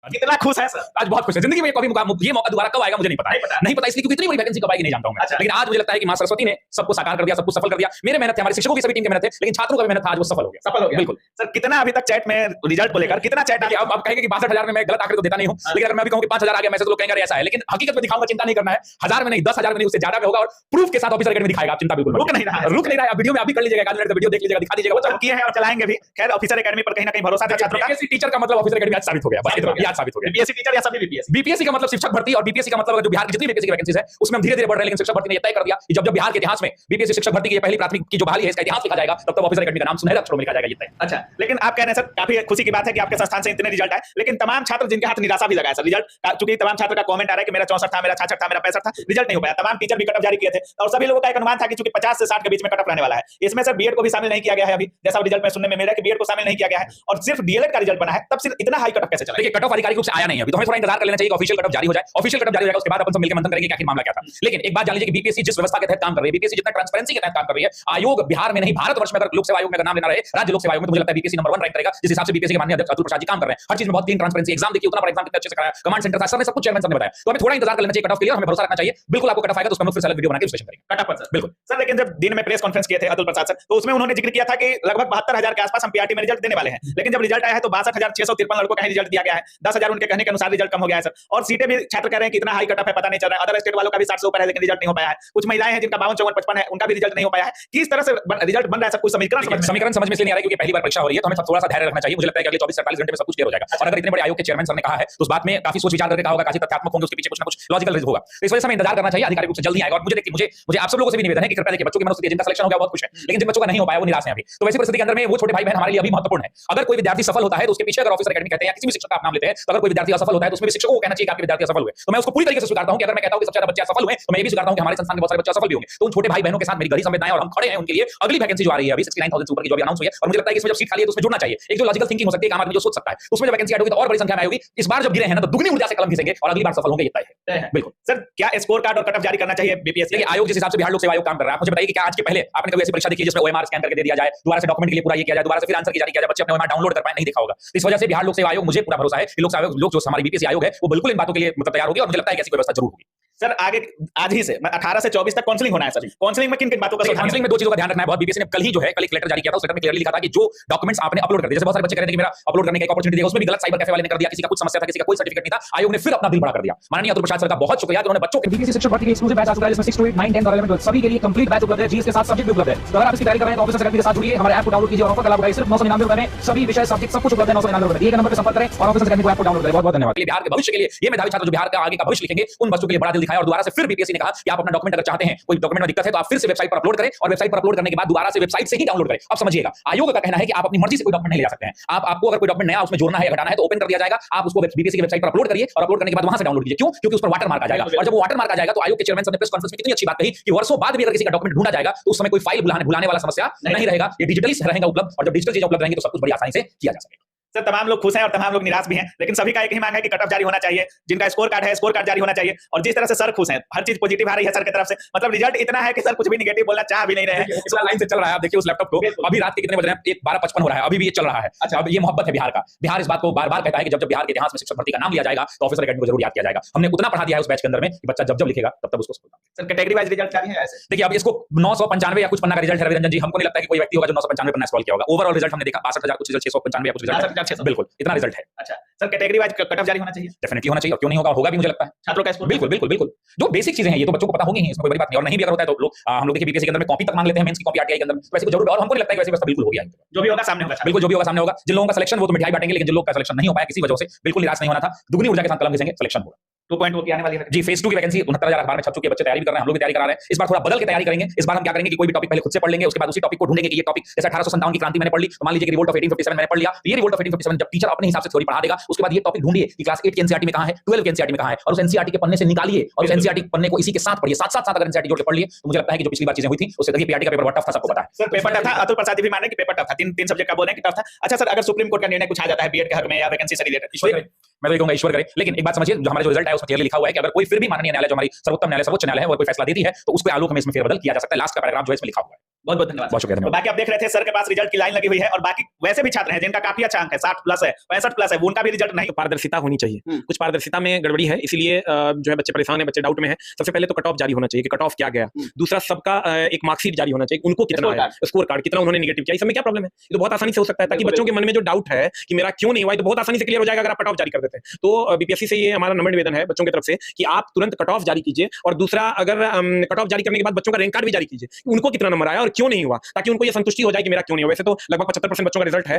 कितना खुश है सर? आज बहुत खुश है। जिंदगी में कभी ये मौका दोबारा कब आएगा मुझे नहीं पता। नहीं पता इसलिए क्योंकि इतनी बड़ी वैकेंसी कब आएगी नहीं जानता हूं मैं। लेकिन आज मुझे लगता है कि मां सरस्वती ने सबको साकार कर दिया, सबको सफल कर दिया। मेरे मेहनत है, हमारे शिक्षकों की सभी टीम की मेहनत है, लेकिन छात्रों का भी मेहनत था, आज वो सफल हो गया। बिल्कुल सर कितना अभी तक चैट में रिजल्ट को लेकर कितना चैट? अब कहेंगे कि 62,000 में मैं गलत आंकड़े तो देता नहीं हूं, लेकिन अगर मैं भी कहूं कि 5,000 आ गया मैसेज तो लोग कहेंगे ऐसा है, लेकिन हकीकत में दिखाऊंगा, चिंता नहीं करना है। 1000 में नहीं, 10,000 में नहीं, उससे ज्यादा में होगा और प्रूफ के साथ ऑफिसर अकेडमी दिखाएगा। आप चिंता बिल्कुल रुक नहीं रहा है। वीडियो में आप भी कर लीजिएगा, 1 मिनट का वीडियो देख लीजिएगा, दिखा दीजिएगा, वो किए हैं और चलाएंगे भी। खैर ऑफिसर एकेडमी पर कहीं ना कहीं भरोसा था छात्रों का। बीपीएससी टीचर का मतलब ऑफिसर एकेडमी आज साबित हो गया, बस इतना याद साबित हो गया। बीपीएससी टीचर या सभी बीपीएससी? बीपीएससी का मतलब शिक्षक भर्ती और बीपीएससी का मतलब जो बिहार की जितनी बीपीएससी की वैकेंसीज है उसमें हम धीरे-धीरे बढ़ रहे हैं, लेकिन शिक्षक भर्ती ने ये तय कर दिया कि जब बिहार के इतिहास में बीपीएससी शिक्षक भर्ती की पहली प्राथमिक की जो बहाली है इसका इतिहास लिखा जाएगा, तब ऑफिसर एकेडमी का नाम सुनहरे अक्षरों में लिखा जाएगा। ये तय। अच्छा, लेकिन आप कह रहे हैं सर काफी खुशी की बात है कि आपके संस्थान से इतने रिजल्ट आए, लेकिन तमाम छात्र जिनके हाथ निराशा भी लगा है सर रिजल्ट, क्योंकि तमाम छात्र का कमेंट आ रहा है कि मेरा 64 था, मेरा 66 था, मेरा 65 था, रिजल्ट नहीं हो पाया। तमाम टीचर भी कट ऑफ जारी किए थे और सभी लोगों का एक अनुमान था कि चूंकि 50 से 60 के बीच में कट ऑफ रहने वाला है, इसमें सर बीएड को भी शामिल नहीं किया गया है। अभी जैसा रिजल्ट में सुनने में मिल रहा है कि बीएड को शामिल नहीं किया गया है और सिर्फ डीएलएड का रिजल्ट बना है, तब सिर्फ इतना हाई कट ऑफ कैसे चला? देखिए, कट ऑफ आधिकारिक रूप से आया नहीं है अभी, तो हमें थोड़ा इंतजार कर लेना चाहिए कि ऑफिशियल कट ऑफ जारी हो जाए। ऑफिशियल कट ऑफ जारी हो जाएगा, उसके बाद अपन सब मिलकर मंथन करेंगे कि आखिर मामला क्या था। लेकिन एक बात जान लीजिए कि बीपीएससी जिस व्यवस्था के तहत काम कर रही है, बीपीएससी जितना ट्रांसपेरेंसी के तहत काम कर रही है, आयोग बिहार में नहीं भारतवर्ष में अगर लोक सेवा आयोग में अगर नाम लेना रहे, राज्य लोक सेवा आयोग में, तो मुझे लगता है बीपीएससी नंबर 1 रैंक करेगा। जिस हिसाब से बीपीएससी के माननीय अध्यक्ष अतुल प्रसाद जी काम कर रहे हैं, हर चीज में बहुत क्लीन ट्रांसपेरेंसी, एग्जाम देखिए उतना बड़ा एग्जाम कितने अच्छे से कराया, कमांड सेंटर था, सर ने सब कुछ चेयरमैन सर ने बताया। तो हमें थोड़ा इंतजार कर लेना चाहिए कट ऑफ के लिए, हमें भरोसा रखना चाहिए। बिल्कुल आपको कट ऑफ आएगा तो उसका हम फिर से अलग वीडियो बना के विश्लेषण करेंगे। कट ऑफ पर सर बिल्कुल सर। लेकिन जब दिन में प्रेस कॉन्फ्रेंस किए थे अतुल प्रसाद सर, तो उसमें उन्होंने जिक्र किया था कि लगभग 72,000 के आसपास हम पीआरटी में रिजल्ट देने वाले हैं, लेकिन जब रिजल्ट आया है तो 62,653 लड़कों का ही रिजल्ट दिया गया है। 10,000 उनके कहने के अनुसार रिजल्ट कम हो गया है सर, और सीटें भी छात्र कह रहे हैं कि इतना हाई कट ऑफ है, पता नहीं चल रहा है। अदर स्टेट वालों का भी 60 से ऊपर है, लेकिन रिजल्ट नहीं हो पाया है। कुछ महिलाएं हैं जिनका 52, 54, 55 है, उनका भी रिजल्ट नहीं हो पाया है। किस तरह से रिजल्ट बन रहा है सब कुछ समीकरण समझ में इसलिए नहीं आ रहा है क्योंकि पहली बार परीक्षा हो रही है, तो हमें थोड़ा सा धैर्य रखना चाहिए। मुझे लगता है कि अगले 24-48 घंटे में सब कुछ क्लियर हो जाएगा। और अगर इतने बड़े आयोग के चेयरमैन सर ने कहा है तो उस बात में काफी सोच विचार करके कहा होगा, काफी तथ्यात्मक होंगे, उसके पीछे कुछ ना कुछ लॉजिकल रीजन होगा। तो इस वजह से हमें इंतजार करना चाहिए, आधिकारिक रूप से जल्दी आएगा। और मुझे देखिए, मुझे आप सब लोगों से भी निवेदन है कि कृपया देखिए, बच्चों की मनोस्थिति जिनका सिलेक्शन हो गया बहुत खुश है, लेकिन जिन बच्चों का नहीं हो पाया वो निराश है अभी। तो वैसी परिस्थिति के अंदर में वो छोटे भाई बहन हमारे लिए अभी महत्वपूर्ण है। अगर कोई विद्यार्थी सफल होता है तो उसके पीछे अगर ऑफिसर एकेडमी कहते हैं या किसी भी शिक्षक का आप नाम लेते हैं, तो अगर कोई विद्यार्थी असफल होता है तो उसमें भी शिक्षकों को कहना चाहिए कि आपके विद्यार्थी असफल हुए। तो मैं उसको पूरी तरीके से स्वीकारता हूं कि अगर मैं कहता हूं कि सबसे ज्यादा बच्चे असफल हुए, तो मैं ये भी स्वीकारता हूं कि हमारे संस्थान में बहुत सारे बच्चे असफल भी होंगे। तो उन छोटे भाई बहनों के साथ मेरी गहरी संवेदनाएं और हम खड़े हैं उनके लिए। अगली वैकेंसी जो आ रही है अभी 69,000 से ऊपर की जो अभी अनाउंस हुई है, और मुझे लगता है कि इसमें जब सीट खाली है तो उसमें जुड़ना चाहिए। एक जो लॉजिकल थिंकिंग हो सकती है, आम आदमी जो सोच सकता है, उसमें जब वैकेंसी ऐड होगी तो और बड़ी संख्या में आएगी। इस बार जब गिरे हैं ना तो दुगनी ऊर्जा से कलम घिसेंगे और अगली बार सफल होंगे, ये तय है। बिल्कुल सर, क्या स्कोर कार्ड और कट ऑफ जारी करना चाहिए बीपीएससी? आयोग जिस हिसाब से बिहार लोक सेवा आयोग काम कर रहा है, मुझे बताइए कि क्या आज के पहले आपने कभी ऐसी परीक्षा देखी जिसमें ओएमआर स्कैन करके दे दिया जाए, दोबारा से डॉक्यूमेंट के लिए पूरा ये किया जाए, दोबारा से फिर आंसर की जारी किया जाए, बच्चे अपने ओएमआर डाउनलोड कर पाए? नहीं देखा होगा। इस वजह से बिहार लोक सेवा आयोग, मुझे पूरा भरोसा है कि लोक सेवा आयोग जो हमारी बीपीएससी आयोग है वो बिल्कुल इन बातों के लिए मतलब तैयार होगी, और मुझे लगता है कि ऐसी व्यवस्था जरूर होगी। सर आगे आज ही से 18 से 24 तक काउंसलिंग होना है सर। काउंसलिंग में किन-किन बातों का ध्यान? काउंसलिंग में दो चीजों का ध्यान रखना है बहुत। बीपीएससी ने कल ही जो है कल एक लेटर जारी किया था, उस लेटर में क्लियरली लिखा था कि जो डॉक्यूमेंट्स आपने अपलोड कर दिए, जैसे बहुत सारे बच्चे कह रहे थे कि मेरा अपलोड करने की एक अपॉर्चुनिटी दिया, उसमें भी गलत साइबर कैफे वाले ने कर दिया, किसी का कुछ समस्या था, किसी का कोई सर्टिफिकेट नहीं था, आयोग ने फिर अपना दिल बड़ा कर दिया। माननीय अतुल प्रसाद सर का बहुत शुक्रिया कि उन्होंने बच्चों के बीपीएससी शिक्षक भर्ती के एक्सक्लूसिव बैच आ चुका है, जिसमें 6 to 8, 9, 10 और 11 सभी के लिए कंप्लीट बैच उपलब्ध है, जीएस के साथ सब्जेक्ट भी उपलब्ध है। तो अगर आप इसकी तैयारी कर रहे हैं तो ऑफिसर एकेडमी के साथ जुड़िए, हमारे ऐप को डाउनलोड कीजिए और ऑफर का लाभ उठाइए। सिर्फ 999 रुपए में सभी विषय सब्जेक्ट सब कुछ उपलब्ध है। 999 रुपए, दिए गए नंबर पर संपर्क करें और ऑफिसर एकेडमी को ऐप को डाउनलोड करें। बहुत बहुत धन्यवाद। बिहार के भविष्य के लिए ये मेधावी छात्र जो बिहार का आगे का भविष्य लिखेंगे, उन बच्चों के लिए बड़ा दिल दिखाया। और दोबारा से फिर बीपीएससी ने कहा कि आप अपना डॉक्यूमेंट अगर चाहते हैं, कोई डॉक्यूमेंट में दिक्कत है तो आप फिर से वेबसाइट पर अपलोड करें, और वेबसाइट पर अपलोड करने के बाद दोबारा से वेबसाइट से ही डाउनलोड करें। अब समझिएगा, आयोग का कहना है कि आप अपनी मर्जी से कोई डॉक्यूमेंट नहीं ले जा सकते हैं। आपको अगर कोई डॉक्यूमेंट नया उसमें जोड़ना है या घटाना है तो ओपन कर दिया जाएगा, आप उसको बीपीएससी की वेबसाइट पर अपलोड करिए और अपलोड करने के बाद वहां से डाउनलोड कीजिए। क्यों? क्योंकि उस पर वाटर मार्क आ जाएगा, और जब वो वाटर मार्क आ जाएगा तो आयोग के चेयरमैन सर ने प्रेस कॉन्फ्रेंस में कितनी अच्छी बात कही कि वर्षों बाद भी अगर किसी का डॉक्यूमेंट ढूंढा जाएगा तो उस समय कोई फाइल भुलाने वाला समस्या नहीं रहेगा, ये डिजिटली रहेगा उपलब्ध, और जब डिजिटल चीजें उपलब्ध रहेंगी तो सब कुछ बड़ी आसानी से किया जा सकेगा। सर तमाम लोग खुश हैं और तमाम लोग निराश भी हैं, लेकिन सभी का एक ही मांग है कि कट ऑफ जारी होना चाहिए। जिनका स्कोर कार्ड है स्कोर कार्ड जारी होना चाहिए। और जिस तरह से सर खुश हैं, हर चीज पॉजिटिव आ रही है सर की तरफ से, मतलब रिजल्ट इतना है कि सर कुछ भी नेगेटिव बोलना चाह भी नहीं रहे हैं। इस लाइन से चल रहा है, आप देखिए उस लैपटॉप को, अभी रात के कितने बज रहे हैं? 12:55 हो रहा है, अभी भी ये चल रहा है। अच्छा, अब ये मोहब्बत है बिहार का। बिहार इस बात को बार-बार कहता है कि जब बिहार के इतिहास में शिक्षक भर्ती का नाम लिया जाएगा तो ऑफिसर एकेडमी को जरूर याद किया जाएगा। हमने उतना पढ़ा दिया है उस बैच के अंदर में कि बच्चा जब लिखेगा तब उसको सर कैटेगरी वाइज रिजल्ट जारी है ऐसे। देखिए, अब इसको 995 या कुछ पन्ना का रिजल्ट है रंजन जी, हमको नहीं लगता कि कोई व्यक्ति होगा जो 995 पन्ना स्क्रॉल किया होगा। ओवरऑल रिजल्ट हमने देखा 62,000 कुछ रिजल्ट, 695 या कुछ रिजल्ट, 62,600 बिल्कुल इतना रिजल्ट है। अच्छा sir, category wise cut off जारी होना चाहिए? डेफिनेटली होना चाहिए, और क्यों नहीं होगा, होगा भी मुझे लगता है। छात्रों का स्कोर बिल्कुल बिल्कुल बिल्कुल, जो बेसिक चीजें हैं ये तो बच्चों को पता होंगी ही, इसमें कोई बड़ी बात नहीं। और नहीं भी अगर होता है तो लोग हम लोग देखिए बीपीएससी के अंदर में कॉपी तक मांग लेते हैं, मेंस की कॉपी आरटीआई के अंदर में, वैसे जरूर, और हमको नहीं लगता है कि वैसे व्यवस्था बिल्कुल होगी। जो भी होगा सामने होगा, बिल्कुल जो भी होगा सामने होगा। जिन लोगों का सिलेक्शन वो तो मिठाई बांटेंगे, लेकिन जिन लोगों का सिलेक्शन नहीं हो पाया किसी वजह से, बिल्कुल निराश नहीं होना था, दुगनी ऊर्जा के साथ कलम घिसेंगे, सिलेक्शन होगा। 2.0 की आने वाली है जी। फेज 2 की वैकेंसी 69,000 अखबार में छप चुकी है, बच्चे तैयारी भी कर रहे हैं, हम लोग भी तैयारी करा रहे हैं। इस बार थोड़ा बदल के तैयारी करेंगे। इस बार हम क्या करेंगे कि कोई भी टॉपिक पहले खुद से पढ़ लेंगे, उसके बाद उसी टॉपिक को ढूंढेंगे कि ये टॉपिक, जैसे 1857 की क्रांति मैंने पढ़ ली, तो मान लीजिए कि रिवोल्ट ऑफ 1857 मैंने पढ़ लिया, तो ये रिवोल्ट ऑफ 1857 जब टीचर अपने हिसाब से थ्योरी पढ़ा देगा, उसके बाद ये टॉपिक ढूंढिए कि क्लास 8 के एनसीईआरटी में कहां है, 12 के एनसीईआरटी में कहां है, और उस एनसीईआरटी के पन्ने से निकालिए और उस एनसीईआरटी पन्ने को इसी के साथ पढ़िए, साथ अगर एनसीईआरटी जोड़ के पढ़ लिए तो मुझे लगता है कि जो पिछली बार चीजें हुई थी उससे देखिए पीआरटी का पेपर बहुत टफ था, सबको पता है। सर पेपर टफ था, अतुल प्रसाद जी भी मान रहे हैं कि पेपर टफ था, तीन सब्जेक्ट का बोल रहे हैं कि टफ था। अच्छा सर, अगर सुप्रीम कोर्ट का निर्णय कुछ आ जाता है बीएड के हक में या वैकेंसी से रिलेटेड, मैं तो ये कहूंगा ईश्वर करे, लेकिन एक बात समझिए, जो हमारा जो रिजल्ट है उसमें क्लियरली लिखा हुआ है कि अगर कोई फिर भी माननीय न्यायालय, जो हमारी सर्वोच्च न्यायालय है, वो कोई फैसला देती है तो उसके आलोक में इसमें फेरबदल किया जा सकता है। लास्ट का पैराग्राफ जो है इसमें लिखा हुआ है। बहुत बहुत धन्यवाद। बहुत शुक्रिया, तो धन्यवाद। बाकी आप देख रहे थे सर के पास रिजल्ट की लाइन लगी हुई है और बाकी वैसे भी छात्र हैं जिनका काफी अच्छा अंक है, 60 प्लस है, 65 प्लस है, वो उनका भी रिजल्ट नहीं। पारदर्शिता होनी चाहिए, कुछ पारदर्शिता में गड़बड़ी है, इसीलिए जो है बच्चे परेशान है, बच्चे डाउट में है। सबसे पहले तो कट ऑफ जारी होना चाहिए कि कट ऑफ क्या गया। दूसरा, सबका एक मार्कशीट जारी होना चाहिए, उनको कितना है, स्कोर कार्ड कितना उन्होंने नेगेटिव किया, इसमें क्या प्रॉब्लम है? ये तो बहुत आसानी से हो सकता है, ताकि बच्चों के मन में जो डाउट है कि मेरा क्यों नहीं हुआ, तो बहुत आसानी से क्लियर हो जाएगा अगर आप कट ऑफ जारी कर देते हैं। तो बीपीएससी से ये हमारा नम्र निवेदन है बच्चों की तरफ से कि आप तुरंत कट ऑफ जारी कीजिए, और दूसरा, अगर कट ऑफ जारी करने के बाद बच्चों का रैंक कार्ड भी जारी कीजिए, उनको कितना नंबर आया और क्यों नहीं हुआ, ताकि उनको ये संतुष्टि हो जाए कि मेरा क्यों नहीं हुआ। वैसे तो लगभग 75% बच्चों का रिजल्ट है।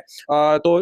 तो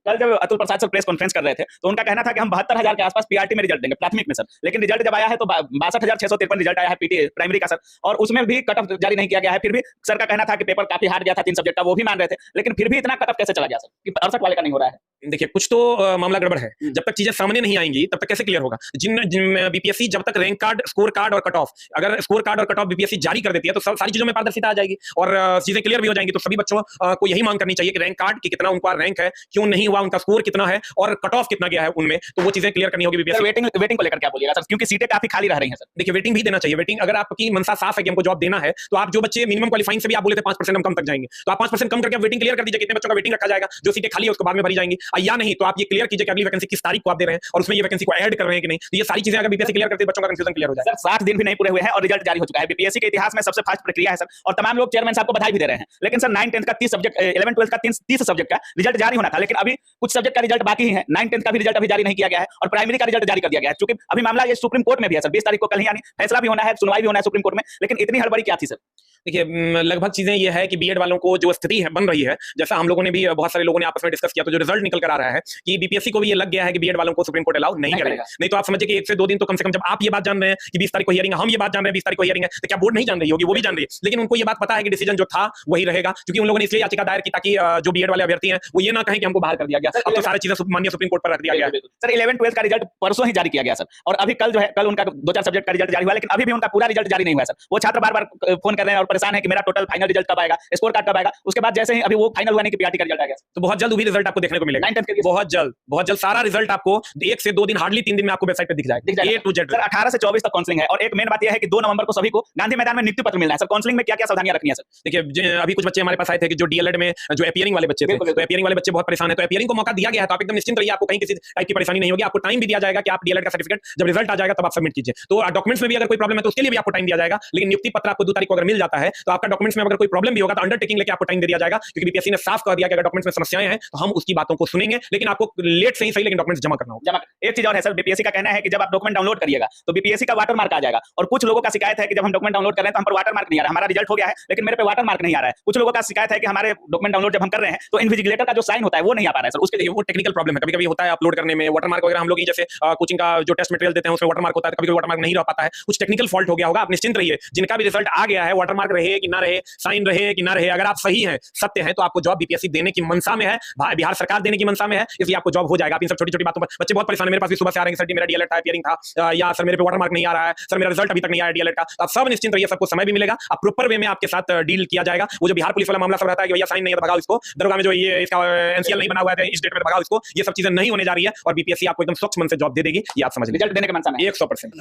कल जब Atul Prasad sir press conference कर रहे थे तो उनका कहना था कि हम 72,000 के आसपास पीआरटी में रिजल्ट देंगे प्राथमिक में सर, लेकिन रिजल्ट जब आया है तो 62,653 रिजल्ट आया है पीटी प्राइमरी का सर, और उसमें भी कट ऑफ जारी नहीं किया गया है। फिर भी सर का कहना था कि पेपर काफी हार्ड गया था 3 सब्जेक्ट का, वो भी मान रहे थे, लेकिन फिर भी इतना कट ऑफ कैसे चला गया सर कि 68 वाले का नहीं हो रहा है? देखिए, कुछ तो मामला गड़बड़ है। जब तक चीजें सामने नहीं आएंगी तब तक कैसे क्लियर होगा? जिन बीपीएससी जब तक रैंक कार्ड, स्कोर कार्ड और कट ऑफ, अगर स्कोर कार्ड और कट ऑफ बीपीएससी जारी कर देती है तो सारी चीजों में पारदर्शिता आ जाएगी और चीजें क्लियर भी हो जाएंगी। तो सभी बच्चों को यही मांग करनी चाहिए कि रैंक कार्ड की कितना उनका रैंक है, क्यों नहीं हुआ, उनका स्कोर कितना है और कट ऑफ कितना गया है उनमें, तो वो चीजें क्लियर करनी होगी बीपीएससी। वेटिंग को लेकर क्या बोलिएगा सर, क्योंकि सीटें काफी खाली रह रही हैं सर? देखिए, वेटिंग भी देना चाहिए। वेटिंग, अगर आपकी मनसा साफ है कि हमको जॉब देना है, तो आप जो बच्चे मिनिमम क्वालिफाइंग से भी आप बोले थे 5% हम कम तक जाएंगे, तो आप 5% कम करके वेटिंग क्लियर कर दीजिए, कितने बच्चों का वेटिंग रखा जाएगा, जो सीटें खाली है उसको बाद में भरी जाएंगी, या नहीं तो आप ये क्लियर कीजिए कि अगली वैकेंसी किस तारीख को आप दे रहे हैं और उसमें ये वैकेंसी को ऐड कर रहे हैं कि नहीं। तो ये सारी चीजें अगर बीपीएससी क्लियर करते हैं, बच्चों का कंफ्यूजन क्लियर हो जाएगा। सर 60 दिन भी नहीं पूरे हुए हैं और रिजल्ट जारी हो चुका है। बीपीएससी के इतिहास में सबसे फास्ट प्रक्रिया है सर, और तमाम लोग चेयरमैन साहब को बधाई भी दे रहे हैं। लेकिन सर 9 10 का 30 सब्जेक्ट, 11 12 का 30 सब्जेक्ट का रिजल्ट जारी होना था, लेकिन अभी कुछ सब्जेक्ट का रिजल्ट बाकी ही है। 9 10 का भी रिजल्ट अभी जारी नहीं किया गया है और प्राइमरी का रिजल्ट जारी कर दिया गया है। चूंकि अभी मामला ये सुप्रीम कोर्ट में भी है सर, 20 तारीख को कल ही यानी फैसला भी होना है, सुनवाई भी होना है सुप्रीम कोर्ट में, लेकिन इतनी हड़बड़ी क्या थी सर? देखिए, लगभग चीजें ये है कि बीएड वालों को जो स्थिति है बन रही है, जैसा हम लोगों ने भी, बहुत सारे लोगों ने आपस में डिस्कस किया, तो जो रिजल्ट निकल कर आ रहा है कि बीपीएससी को भी ये लग गया है कि बीएड वालों को सुप्रीम कोर्ट अलाउ नहीं करेगा। नहीं तो आप समझिए कि 1 से 2 दिन तो कम से कम, जब आप ये बात जान रहे हैं कि 20 तारीख को हियरिंग है, हम ये बात जान रहे हैं 20 तारीख को हियरिंग है, तो क्या बोर्ड नहीं जान रही होगी? वो भी जान रही है, लेकिन उनको ये बात पता है कि डिसीजन जो था वही रहेगा, क्योंकि उन लोगों ने इसलिए याचिका दायर की ताकि जो बीएड वाले अभ्यर्थी हैं वो ये ना कहें कि हमको बाहर कर दिया गया। अब तो सारी चीजें माननीय सुप्रीम कोर्ट पर रख दिया गया है। सर 11 12 का रिजल्ट परसों ही जारी किया गया सर, और अभी कल जो है, कल उनका 2-4 सब्जेक्ट का रिजल्ट जारी हुआ, लेकिन अभी भी उनका पूरा रिजल्ट जारी नहीं हुआ सर। वो छात्र बार-बार फोन कर रहे हैं और परेशान है कि मेरा टोटल फाइनल रिजल्ट कब आएगा, स्कोर कार्ड कब आएगा। उसके बाद जैसे ही अभी वो फाइनल हुआ नहीं कि पीआरटी का रिजल्ट आ गया, तो बहुत जल्द भी रिजल्ट आपको देखने को मिलेगा। 9 10 के लिए बहुत जल्द सारा रिजल्ट आपको 1 से 2 दिन, हार्डली 3 दिन में आपको वेबसाइट पे दिख जाएगा, A to Z। सर 18 से 24 तक काउंसलिंग है, और एक मेन बात यह है कि 2 नवंबर को सभी को गांधी मैदान में नियुक्ति पत्र मिलना है सर। काउंसलिंग में क्या-क्या सावधानियां रखनी है सर? देखिए, अभी कुछ बच्चे हमारे पास आए थे कि जो डीएलएड में जो अपीयरिंग वाले बच्चे थे, तो अपीयरिंग वाले बच्चे बहुत परेशान है, तो अपीयरिंग को मौका दिया गया है, तो आप एकदम निश्चिंत रहिए, आपको कहीं किसी टाइप की परेशानी नहीं होगी। आपको टाइम भी दिया जाएगा कि आप डीएलएड का सर्टिफिकेट जब रिजल्ट आ जाएगा तब आप सबमिट कीजिए। तो डॉक्यूमेंट्स में भी अगर कोई प्रॉब्लम है तो उसके लिए भी आपको टाइम दिया जाएगा, लेकिन नियुक्ति पत्र आपको 2 तारीख को अगर मिल जाता है तो आपका डॉक्यूमेंट्स में अगर कोई प्रॉब्लम भी होगा तो अंडरटेकिंग लेके आपको टाइम दे दिया जाएगा, क्योंकि बीपीएससी ने साफ कह दिया कि अगर डॉक्यूमेंट्स में समस्याएं हैं तो हम उसकी बातों को सुनेंगे, लेकिन आपको लेट से ही सही, लेकिन डॉक्यूमेंट्स जमा करना होगा। एक चीज और है सर, बीपीएससी का कहना है कि जब आप डॉक्यूमेंट डाउनलोड करिएगा तो बीपीएससी का वाटर मार्क आ जाएगा, और कुछ लोगों का शिकायत है कि जब हम डॉक्यूमेंट डाउनलोड कर रहे हैं तो हम पर वाटर मार्क नहीं आ रहा है। हमारा रिजल्ट हो गया है लेकिन मेरे पे वाटर मार्क नहीं आ रहा है। कुछ लोगों का शिकायत है कि हमारे डॉक्यूमेंट डाउनलोड जब हम कर रहे हैं तो इन्विजिलेटर का जो साइन होता है वो नहीं आ पा रहा है सर। उसके लिए वो टेक्निकल प्रॉब्लम है, कभी-कभी होता है अपलोड करने में वाटर मार्क वगैरह। हम लोग जैसे कोचिंग का जो टेस्ट मटेरियल देते हैं उसमें वाटर मार्क होता है, कभी-कभी वाटर मार्क नहीं रह पाता है, कुछ टेक्निकल फॉल्ट हो गया होगा। आप निश्चिंत रहिए, जिनका भी रिजल्ट आ गया है, वाटर मार्क रहे कि ना रहे, साइन रहे कि ना रहे, अगर आप सही हैं, सत्य हैं, तो आपको जॉब बीपीएससी देने की मनसा में है, बिहार सरकार देने की मनसा में है, इसलिए आपको जॉब हो जाएगा। आप इन सब छोटी-छोटी बातों पर बच्चे बहुत परेशान है, मेरे पास भी सुबह से आ रहे हैं, सर जी मेरा डीएलएड था, अपीयरिंग था, या सर मेरे पे वाटर मार्क नहीं आ रहा है, सर मेरा रिजल्ट अभी तक नहीं आया डीएलएड का। आप सब निश्चिंत रहिए, सबको समय भी मिलेगा, आप प्रॉपर वे में आपके साथ डील किया जाएगा। वो जो बिहार पुलिस वाला मामला सब रहता है कि भैया साइन नहीं है तो भगाओ इसको, दरोगा में जो ये इसका एनसीएल नहीं बना हुआ है इस डेट में भगाओ इसको, ये सब चीजें नहीं होने जा रही है और बीपीएससी आपको एकदम स्वच्छ मन से जॉब दे देगी, ये आप समझ लीजिए। रिजल्ट देने के मनसा में 100%।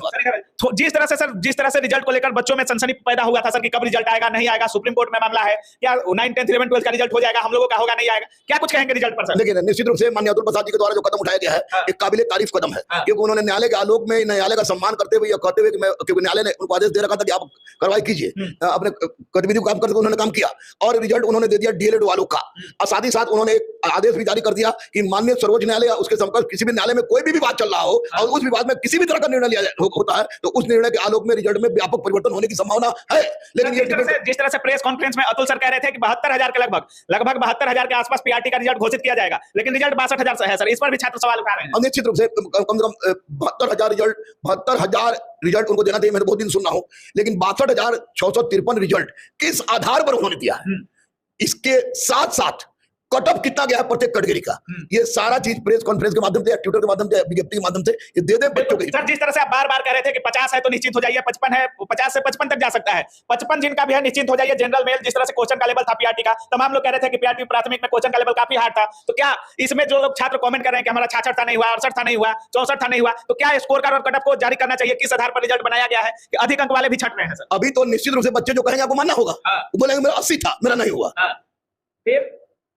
तो जिस तरह से रिजल्ट को लेकर बच्चों में सनसनी पैदा हुआ था सर कि कब रिजल्ट आएगा नहीं आएगा, सुप्रीम कोर्ट में मामला है, क्या 9 10 11 12 का रिजल्ट हो जाएगा, हम लोगों का होगा नहीं आएगा, क्या कुछ कहेंगे रिजल्ट पर सर? देखिए, निश्चित रूप से माननीय अतुल प्रसाद जी के द्वारा जो कदम उठाया गया है एक काबिले तारीफ कदम है, क्योंकि उन्होंने न्यायालय के आलोक में न्यायालय का सम्मान करते हुए, कहते हुए क्योंकि न्यायालय ने उनको आदेश दे रखा था कि आप कार्रवाई कीजिए, अपने गतिविधि को काम करते उन्होंने काम किया और रिजल्ट उन्होंने दे दिया डीएलएड वालों का। और साथ ही साथ उन्होंने एक आदेश भी जारी कर दिया कि माननीय सर्वोच्च न्यायालय उसके समकक्ष किसी भी न्यायालय में कोई भी विवाद चल रहा हो और उस विवाद में किसी भी तरह का निर्णय लिया होता है तो उस निर्णय के आलोक में रिजल्ट में व्यापक परिवर्तन होने की संभावना है। लेकिन जिस तरह से प्रेस कॉन्फ्रेंस में अतुल सर कह रहे थे कि 72,000 के लगभग 72,000 के आसपास पीआरटी का रिजल्ट घोषित किया जाएगा, लेकिन रिजल्ट 62,000 है सर। इस पर भी छात्र सवाल उठा रहे हैं। निश्चित रूप से कम से कम 72,000 रिजल्ट उनको देना चाहिए, मैं बहुत दिन सुन रहा हूं, लेकिन 62,653 रिजल्ट किस आधार पर उन्होंने दिया है? इसके साथ साथ कट ऑफ कितना गया है प्रत्येक कैटेगरी का, ये सारा चीज प्रेस कॉन्फ्रेंस के माध्यम से, ट्विटर के माध्यम से, विज्ञप्ति के माध्यम से ये दे दे बच्चों के। सर जिस तरह से आप बार बार कह रहे थे कि 50 है तो निश्चिंत हो जाइए, 55 है, 50 से 55 तक जा सकता है, 55 जिनका भी है निश्चिंत हो जाइए। जनरल मेल जिस तरह से क्वेश्चन का लेवल था पीआरटी का, तमाम लोग कह रहे थे कि पीआरटी प्राथमिक में क्वेश्चन का लेवल काफी हार्ड था, तो क्या इसमें जो लोग छात्र कमेंट कर रहे हैं कि हमारा 66 था नहीं हुआ, 68 था नहीं हुआ, 64 था नहीं हुआ, तो क्या स्कोर कार्ड और कट ऑफ को जारी करना चाहिए? किस आधार पर रिजल्ट बनाया गया है कि अधिक अंक वाले भी छट रहे हैं? सर अभी तो निश्चित रूप से बच्चे जो कहेंगे आपको मानना होगा, वो बोलेंगे मेरा 80 था मेरा नहीं हुआ, फिर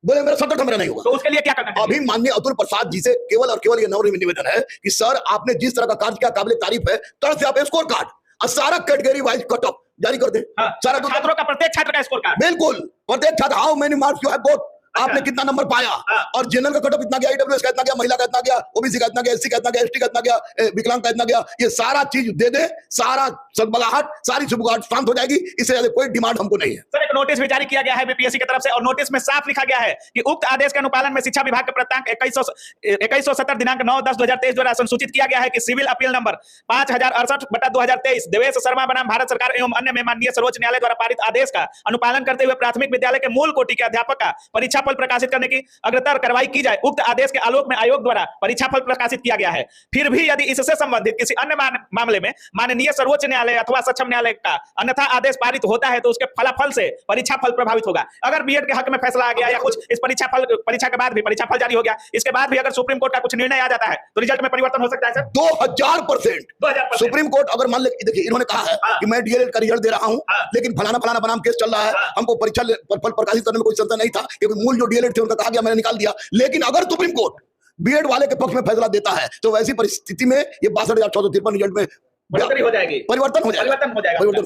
बोले मेरा 70 था मेरा नहीं हुआ। तो उसके लिए क्या करना चाहिए? अभी माननीय अतुल प्रसाद जी से केवल और केवल ये नम्र निवेदन है कि सर आपने जिस तरह का कार्य किया काबिल तारीफ है, तरह से आप स्कोर कार्ड और सारा कैटेगरी वाइज कट ऑफ जारी कर दें। सारा छात्रों का, प्रत्येक छात्र का स्कोर कार्ड, बिल्कुल प्रत्येक छात्र, how many marks you have got, आपने कितना नंबर पाया, और जनरल का कट ऑफ इतना गया, ईडब्ल्यूएस का इतना गया, महिला का इतना गया, ओबीसी का इतना गया, एससी का इतना गया, एसटी का इतना गया, विकलांग का इतना गया, ये सारा चीज दे दे, सारा सगबगाहट, सारी सुबगाहट शांत हो जाएगी। इससे ज्यादा कोई डिमांड हमको नहीं है। सर एक नोटिस भी जारी किया गया है बीपीएससी की तरफ से, और नोटिस में साफ लिखा गया है कि उक्त आदेश के अनुपालन में शिक्षा विभाग के प्राप्तांक 2170 दिनांक 9/10/2023 द्वारा संसूचित किया गया है कि civil appeal number 5068/2023 Devesh Sharma बनाम भारत सरकार एवं अन्य में माननीय सर्वोच्च न्यायालय द्वारा पारित आदेश का अनुपालन करते हुए प्राथमिक विद्यालय के मूल कोटि के अध्यापक का परीक्षा फल प्रकाशित करने की अग्रतर कार्रवाई की जाए। उक्त आदेश के आलोक में आयोग द्वारा परीक्षा फल प्रकाशित किया गया है। फिर भी यदि इससे संबंधित किसी अन्य मामले में माननीय सर्वोच्च न्यायालय अथवा सक्षम न्यायालय का अन्यथा आदेश पारित होता है तो उसके फलाफल से परीक्षा फल प्रभावित होगा। अगर बीएड के हक में फैसला आ गया या कुछ इस परीक्षा के बाद भी परीक्षा फल जारी हो गया, इसके बाद भी अगर सुप्रीम कोर्ट का कुछ निर्णय आ जाता है तो रिजल्ट में परिवर्तन हो सकता है? सर 2000% सुप्रीम कोर्ट अगर मान ले, देखिए इन्होंने कहा है कि मैं डीएलएड का रिजल्ट दे रहा हूं, लेकिन फलाना फलाना बनाम केस चल रहा है, हमको परीक्षा फल प्रकाशित करने में कोई संशय नहीं था, क्योंकि मूल जो डीएलएड थे उनका कहा गया मैंने निकाल दिया। लेकिन अगर सुप्रीम कोर्ट बीएड वाले के पक्ष में फैसला देता है तो वैसी परिस्थिति में ये 62,453 रिजल्ट में बढ़ोतरी हो जाएगी, परिवर्तन हो जाएगा।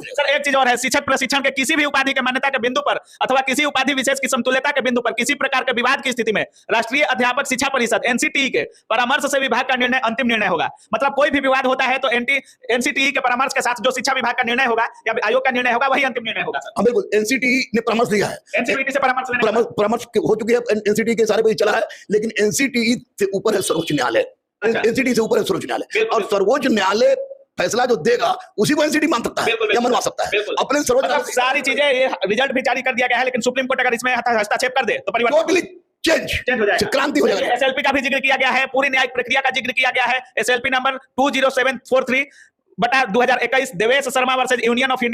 सर एक चीज और है, शिक्षक प्रशिक्षण के किसी भी उपाधि के मान्यता के बिंदु पर अथवा किसी उपाधि विशेष की समतुल्यता के बिंदु पर किसी प्रकार के विवाद की स्थिति में राष्ट्रीय अध्यापक शिक्षा परिषद एनसीटीई के परामर्श से विभाग का निर्णय अंतिम निर्णय होगा। मतलब कोई भी विवाद होता है तो एनसीटीई के परामर्श के साथ जो शिक्षा विभाग का निर्णय होगा या आयोग का निर्णय होगा वही अंतिम निर्णय होगा। हाँ बिल्कुल, एनसीटीई ने परामर्श दिया है, एनसीटीई से परामर्श हो चुकी है, एनसीटीई के सारे पे चला है, लेकिन एनसीटीई से ऊपर है सर्वोच्च न्यायालय, एनसीटीई से ऊपर है सर्वोच्च न्यायालय, और सर्वोच्च न्यायालय फैसला जो देगा उसी को एनसीटी मान सकता है या मनवा सकता है अपने सर्वोच्च। मतलब सारी चीजें, ये रिजल्ट भी जारी कर दिया गया है, लेकिन सुप्रीम कोर्ट अगर इसमें हस्तक्षेप कर दे तो परिवर्तन टोटली चेंज हो जाएगा, क्रांति हो जाएगा। एसएलपी का भी जिक्र किया गया है, पूरी न्यायिक प्रक्रिया का जिक्र किया गया है। SLP number 20743/2021 Devesh Sharma versus union of India